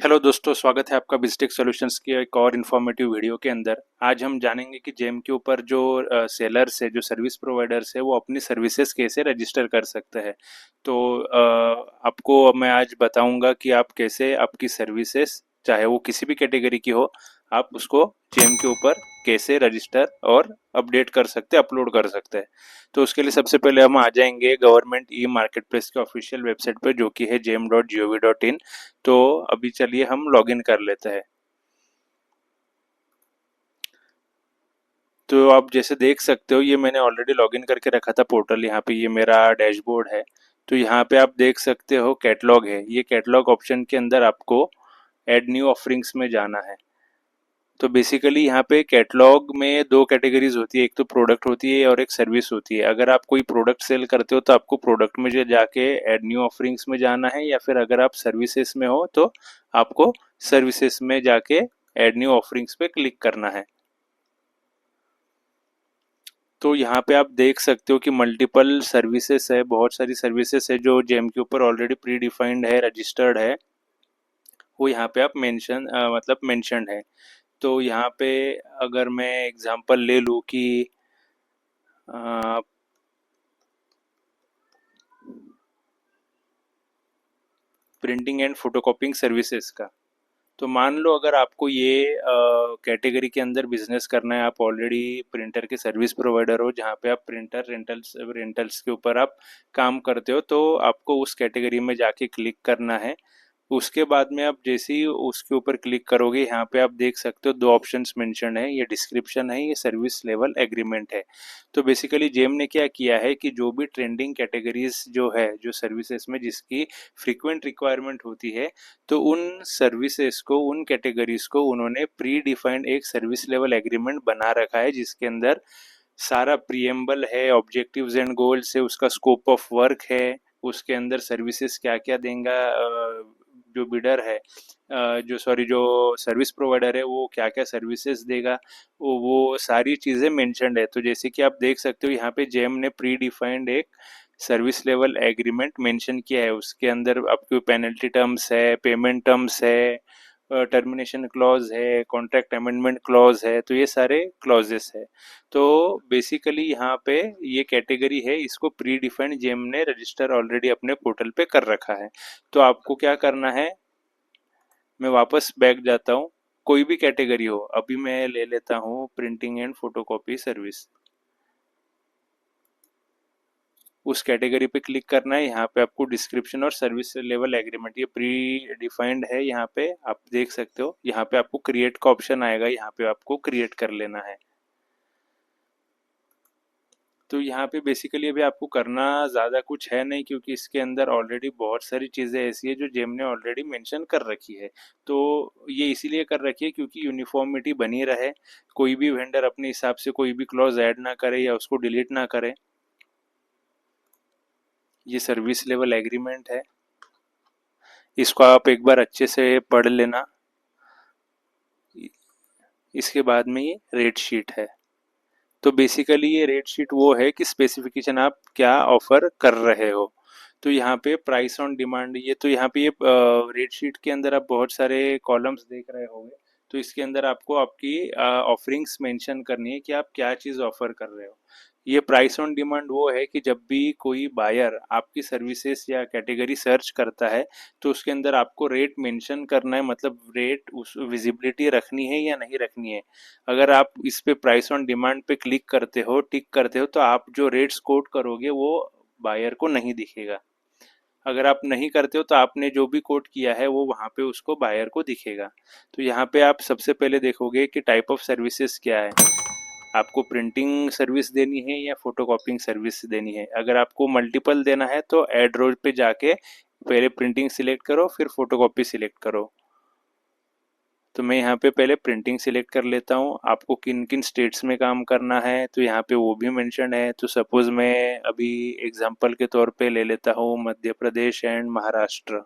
Hello दोस्तों, स्वागत है आपका बिजटेक सॉल्यूशंस की एक और इन्फॉर्मेटिव वीडियो के अंदर। आज हम जानेंगे कि जेम के ऊपर जो सेलर्स है, जो सर्विस प्रोवाइडर्स है, वो अपनी सर्विसेज कैसे रजिस्टर कर सकते हैं। तो आपको मैं आज बताऊंगा कि आप कैसे आपकी सर्विसेज, चाहे वो किसी भी कैटेगरी की हो, आप उसको जेम के ऊपर कैसे रजिस्टर और अपडेट कर सकते हैं, अपलोड कर सकते हैं। तो उसके लिए सबसे पहले हम आ जाएंगे गवर्नमेंट ई मार्केट प्लेस के ऑफिशियल वेबसाइट पर, जो कि है gem.gov.in। तो अभी चलिए हम लॉगिन कर लेते हैं। तो आप जैसे देख सकते हो, ये मैंने ऑलरेडी लॉगिन करके रखा था पोर्टल। यहाँ पे ये मेरा डैशबोर्ड है। तो यहाँ पे आप देख सकते हो कैटलॉग है। ये कैटलॉग ऑप्शन के अंदर आपको ऐड न्यू ऑफरिंग्स में जाना है। तो बेसिकली यहाँ पे कैटलॉग में दो कैटेगरीज होती है, एक तो प्रोडक्ट होती है और एक सर्विस होती है। अगर आप कोई प्रोडक्ट सेल करते हो तो आपको प्रोडक्ट में जो जाके ऐड न्यू ऑफरिंग्स में जाना है, या फिर अगर आप सर्विसेज में हो तो आपको सर्विसेज में जाके ऐड न्यू ऑफरिंग्स पे क्लिक करना है। तो यहाँ पे आप देख सकते हो कि मल्टीपल सर्विसेज है, बहुत सारी सर्विसेज है जो जेम के ऊपर ऑलरेडी प्री डिफाइंड है, रजिस्टर्ड है। वो यहाँ पे आप मेंशन मतलब मेंशन्ड है। तो यहाँ पे अगर मैं एग्जांपल ले लूँ कि प्रिंटिंग एंड फोटोकॉपिंग सर्विसेज का, तो मान लो अगर आपको ये कैटेगरी के अंदर बिजनेस करना है, आप ऑलरेडी प्रिंटर के सर्विस प्रोवाइडर हो, जहाँ पे आप प्रिंटर रेंटल्स रेंटल्स के ऊपर आप काम करते हो, तो आपको उस कैटेगरी में जाके क्लिक करना है। उसके बाद में आप जैसे ही उसके ऊपर क्लिक करोगे, यहाँ पे आप देख सकते हो दो ऑप्शंस मेंशन है, ये डिस्क्रिप्शन है, ये सर्विस लेवल एग्रीमेंट है। तो बेसिकली जेम ने क्या किया है कि जो भी ट्रेंडिंग कैटेगरीज जो है, जो सर्विसेज में जिसकी फ्रीक्वेंट रिक्वायरमेंट होती है, तो उन सर्विसेज को, उन कैटेगरीज को उन्होंने प्री डिफाइंड एक सर्विस लेवल एग्रीमेंट बना रखा है, जिसके अंदर सारा प्रियम्बल है, ऑब्जेक्टिव्स एंड गोल्स है, उसका स्कोप ऑफ वर्क है, उसके अंदर सर्विसेज क्या क्या देगा, जो बिडर है, जो सर्विस प्रोवाइडर है, वो क्या क्या सर्विसेज देगा, वो सारी चीज़ें मेंशन्ड है। तो जैसे कि आप देख सकते हो, यहाँ पे जेम ने प्री डिफाइंड एक सर्विस लेवल एग्रीमेंट मेंशन किया है। उसके अंदर आपके पेनल्टी टर्म्स है, पेमेंट टर्म्स है, टर्मिनेशन क्लॉज है, कॉन्ट्रैक्ट अमेंडमेंट क्लॉज है, तो ये सारे क्लॉजेस है। तो बेसिकली यहाँ पे ये कैटेगरी है, इसको प्री डिफाइंड जेम ने रजिस्टर ऑलरेडी अपने पोर्टल पे कर रखा है। तो आपको क्या करना है, मैं वापस बैक जाता हूँ। कोई भी कैटेगरी हो, अभी मैं ले लेता हूँ प्रिंटिंग एंड फोटोकॉपी सर्विस। उस कैटेगरी पे क्लिक करना है। यहाँ पे आपको डिस्क्रिप्शन और सर्विस लेवल एग्रीमेंट, ये प्री डिफाइंड है, यहाँ पे आप देख सकते हो। यहाँ पे आपको क्रिएट का ऑप्शन आएगा, यहाँ पे आपको क्रिएट कर लेना है। तो यहाँ पे बेसिकली अभी आपको करना ज़्यादा कुछ है नहीं, क्योंकि इसके अंदर ऑलरेडी बहुत सारी चीज़ें ऐसी है जो जेम ने ऑलरेडी मेंशन कर रखी है। तो ये इसीलिए कर रखी है क्योंकि यूनिफॉर्मिटी बनी रहे, कोई भी वेंडर अपने हिसाब से कोई भी क्लॉज ऐड ना करे या उसको डिलीट ना करे। ये सर्विस लेवल एग्रीमेंट है, इसको आप एक बार अच्छे से पढ़ लेना। इसके बाद में ये रेट शीट है। तो बेसिकली ये रेट शीट वो है कि स्पेसिफिकेशन आप क्या ऑफर कर रहे हो। तो यहाँ पे प्राइस ऑन डिमांड, ये तो यहाँ पे ये रेट शीट के अंदर आप बहुत सारे कॉलम्स देख रहे होंगे। तो इसके अंदर आपको आपकी ऑफरिंग्स मेंशन करनी है कि आप क्या चीज़ ऑफर कर रहे हो। ये प्राइस ऑन डिमांड वो है कि जब भी कोई बायर आपकी सर्विसेज या कैटेगरी सर्च करता है, तो उसके अंदर आपको रेट मेंशन करना है, मतलब रेट उस विजिबिलिटी रखनी है या नहीं रखनी है। अगर आप इस पे प्राइस ऑन डिमांड पे क्लिक करते हो, टिक करते हो, तो आप जो रेट्स कोट करोगे वो बायर को नहीं दिखेगा। अगर आप नहीं करते हो तो आपने जो भी कोट किया है वो वहाँ पे उसको बायर को दिखेगा। तो यहाँ पे आप सबसे पहले देखोगे कि टाइप ऑफ सर्विसेज क्या है, आपको प्रिंटिंग सर्विस देनी है या फोटोकॉपिंग सर्विस देनी है। अगर आपको मल्टीपल देना है तो एड रोज पे जाके पहले प्रिंटिंग सिलेक्ट करो, फिर फोटोकॉपी सिलेक्ट करो। तो मैं यहाँ पे पहले प्रिंटिंग सिलेक्ट कर लेता हूँ। आपको किन किन स्टेट्स में काम करना है तो यहाँ पे वो भी मेंशन है। तो सपोज मैं अभी एग्जांपल के तौर पे ले लेता हूँ मध्य प्रदेश एंड महाराष्ट्र।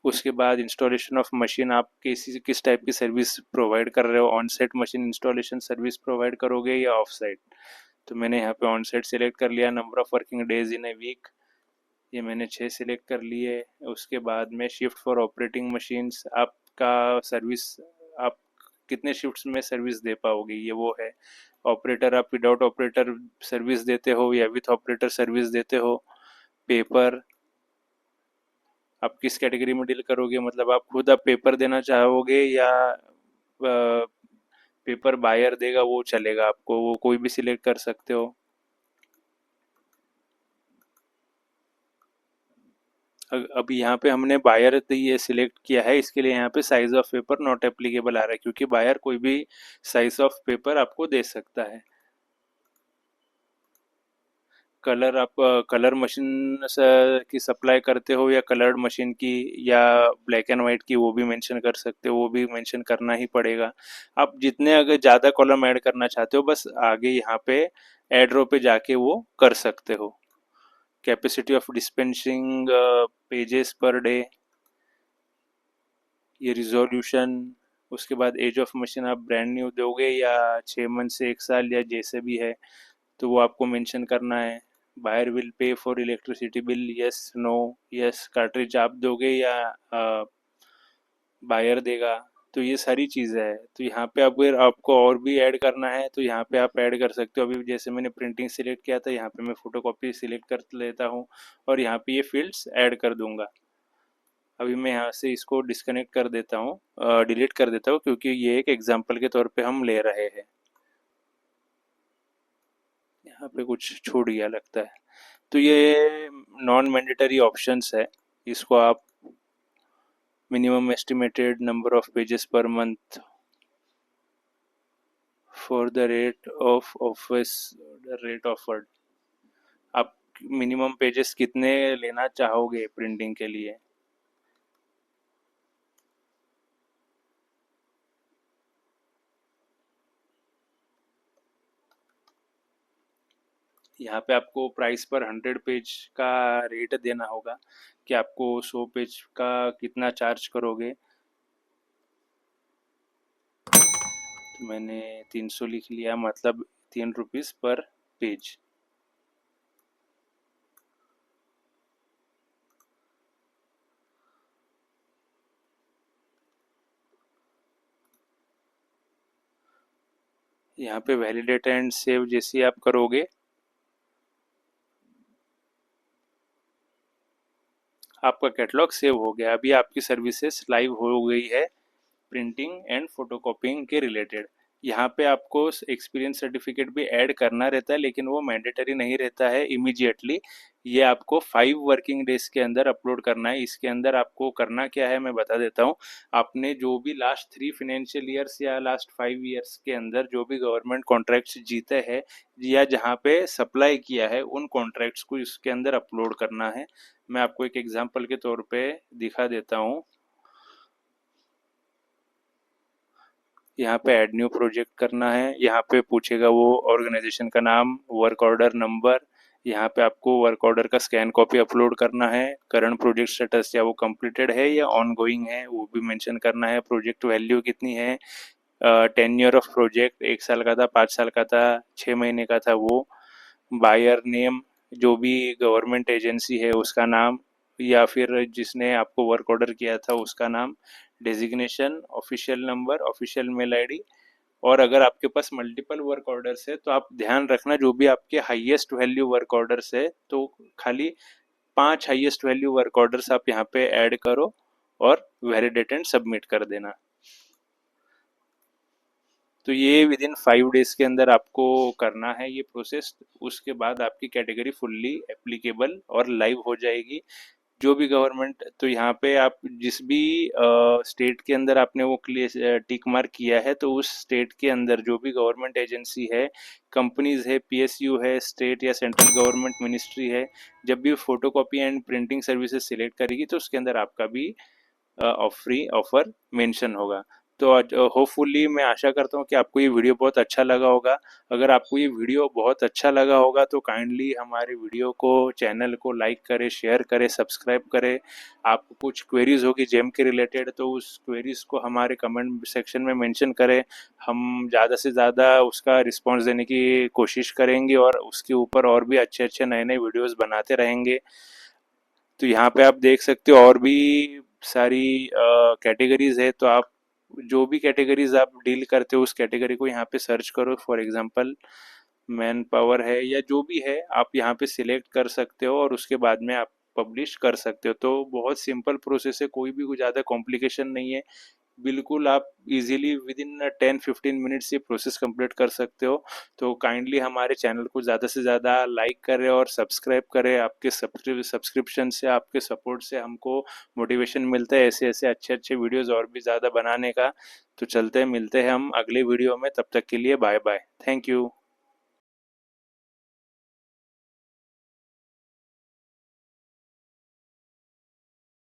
उसके बाद इंस्टॉलेशन ऑफ मशीन, आप किस टाइप की सर्विस प्रोवाइड कर रहे हो, on site machine installation service provide करोगे या ऑफ साइट। तो मैंने यहाँ पे ऑन साइट सेलेक्ट कर लिया। Number of working days in a week, ये मैंने 6 सिलेक्ट कर लिए। उसके बाद में शिफ्ट फॉर ऑपरेटिंग मशीन्स, आपका सर्विस, आप कितने शिफ्ट्स में सर्विस दे पाओगे ये वो है। ऑपरेटर, आप विदाउट ऑपरेटर सर्विस देते हो या विथ ऑपरेटर सर्विस देते हो। पेपर, आप किस कैटेगरी में डील करोगे, मतलब आप खुद आप पेपर देना चाहोगे या पेपर बायर देगा वो चलेगा, आपको वो कोई भी सिलेक्ट कर सकते हो। अभी यहाँ पे हमने बायर ये सिलेक्ट किया है, इसके लिए यहाँ पे size of paper not applicable आ रहा है, क्योंकि बायर कोई भी साइज ऑफ पेपर आपको दे सकता है। कलर, आप कलर मशीन की सप्लाई करते हो या कलर्ड मशीन की या ब्लैक एंड वाइट की, वो भी मेंशन कर सकते हो, वो भी मेंशन करना ही पड़ेगा। आप जितने अगर ज़्यादा कॉलम ऐड करना चाहते हो बस आगे यहाँ पे ऐड रो पे जाके वो कर सकते हो। Capacity of dispensing pages per day, ये रिजोल्यूशन। उसके बाद एज ऑफ मशीन आप ब्रांड न्यू दोगे या 6 मंथ से 1 साल या जैसे भी है, तो वो आपको मेंशन करना है। Buyer will pay for electricity bill, yes no. Yes, cartridge आप दोगे या बायर देगा। तो ये सारी चीज़ें है। तो यहाँ पे अगर आपको और भी ऐड करना है तो यहाँ पे आप ऐड कर सकते हो। अभी जैसे मैंने प्रिंटिंग सिलेक्ट किया था, यहाँ पे मैं फोटोकॉपी सिलेक्ट कर लेता हूँ और यहाँ पे ये फील्ड्स ऐड कर दूंगा। अभी मैं यहाँ से इसको डिस्कनेक्ट कर देता हूँ, डिलीट कर देता हूँ, क्योंकि ये एक एग्जांपल के तौर पे हम ले रहे हैं। यहाँ पे कुछ छूट गया लगता है। तो ये नॉन मैंडेटरी ऑप्शंस है, इसको आप minimum estimated number of pages per month for the rate of office, rate offered, आप मिनिमम पेजेस कितने लेना चाहोगे प्रिंटिंग के लिए। यहाँ पे आपको प्राइस पर 100 पेज का रेट देना होगा कि आपको 100 पेज का कितना चार्ज करोगे। तो मैंने 300 लिख लिया, मतलब 3 रुपीज़ पर पेज। यहाँ पे वैलिडेट एंड सेव जैसे आप करोगे, आपका कैटलॉग सेव हो गया। अभी आपकी सर्विसेज लाइव हो गई है प्रिंटिंग एंड फोटोकॉपिंग के रिलेटेड। यहाँ पे आपको एक्सपीरियंस सर्टिफिकेट भी ऐड करना रहता है, लेकिन वो मैंडेटरी नहीं रहता है इमीडिएटली। ये आपको 5 वर्किंग डेज के अंदर अपलोड करना है। इसके अंदर आपको करना क्या है मैं बता देता हूँ। आपने जो भी लास्ट 3 फाइनेंशियल ईयर्स या लास्ट 5 ईयर्स के अंदर जो भी गवर्नमेंट कॉन्ट्रैक्ट्स जीते हैं या जहाँ पे सप्लाई किया है, उन कॉन्ट्रैक्ट्स को इसके अंदर अपलोड करना है। मैं आपको एक एग्जाम्पल के तौर पे दिखा देता हूँ। यहाँ पे ऐड न्यू प्रोजेक्ट करना है। यहाँ पे पूछेगा वो ऑर्गेनाइजेशन का नाम, वर्क ऑर्डर नंबर। यहाँ पे आपको वर्क ऑर्डर का स्कैन कॉपी अपलोड करना है। करंट प्रोजेक्ट स्टेटस, या वो कंप्लीटेड है या ऑन गोइंग है, वो भी मेंशन करना है। प्रोजेक्ट वैल्यू कितनी है, 10 ईयर ऑफ प्रोजेक्ट, 1 साल का था, 5 साल का था, 6 महीने का था वो। बायर नेम, जो भी गवर्नमेंट एजेंसी है उसका नाम या फिर जिसने आपको वर्क ऑर्डर किया था उसका नाम। Designation, official number, official mail ID. और अगर आपके पास मल्टीपल वर्क ऑर्डर्स है तो आप ध्यान रखना, जो भी आपके हाईएस्ट वैल्यू वर्क ऑर्डर्स है तो खाली 5 हाईएस्ट वैल्यू वर्क ऑर्डर्स आप यहाँ पे ऐड करो और वैलिडेट एंड सबमिट कर देना। तो ये विद इन 5 डेज के अंदर आपको करना है ये प्रोसेस। उसके बाद आपकी कैटेगरी फुल्ली एप्लीकेबल और लाइव हो जाएगी। जो भी गवर्नमेंट, तो यहाँ पे आप जिस भी स्टेट के अंदर आपने वो टिक मार्क किया है, तो उस स्टेट के अंदर जो भी गवर्नमेंट एजेंसी है, कंपनीज है, पीएसयू है, स्टेट या सेंट्रल गवर्नमेंट मिनिस्ट्री है, जब भी photocopy and printing services select करेगी तो उसके अंदर आपका भी फ्री ऑफर मेंशन होगा। तो होपफुली मैं आशा करता हूँ कि आपको ये वीडियो बहुत अच्छा लगा होगा। अगर आपको ये वीडियो बहुत अच्छा लगा होगा तो काइंडली हमारे वीडियो को, चैनल को लाइक करें, शेयर करें, सब्सक्राइब करें। आपको कुछ क्वेरीज होगी जेम के रिलेटेड तो उस क्वेरीज को हमारे कमेंट सेक्शन में मेंशन करें। हम ज़्यादा से ज़्यादा उसका रिस्पॉन्स देने की कोशिश करेंगे और उसके ऊपर और भी अच्छे अच्छे नए नए वीडियोज़ बनाते रहेंगे। तो यहाँ पे आप देख सकते हो और भी सारी कैटेगरीज है, तो आप जो भी कैटेगरीज आप डील करते हो उस कैटेगरी को यहाँ पे सर्च करो। फॉर एग्जांपल मैन पावर है या जो भी है, आप यहाँ पे सिलेक्ट कर सकते हो और उसके बाद में आप पब्लिश कर सकते हो। तो बहुत सिंपल प्रोसेस है, कोई भी कोई ज़्यादा कॉम्प्लिकेशन नहीं है। बिल्कुल आप इजीली विद इन 10-15 मिनट्स ये प्रोसेस कंप्लीट कर सकते हो। तो काइंडली हमारे चैनल को ज़्यादा से ज़्यादा लाइक करें और सब्सक्राइब करें। आपके सब्सक्रिप्शन से, आपके सपोर्ट से हमको मोटिवेशन मिलता है ऐसे ऐसे अच्छे अच्छे वीडियोस और भी ज़्यादा बनाने का। तो चलते हैं, मिलते हैं हम अगले वीडियो में, तब तक के लिए बाय बाय, थैंक यू।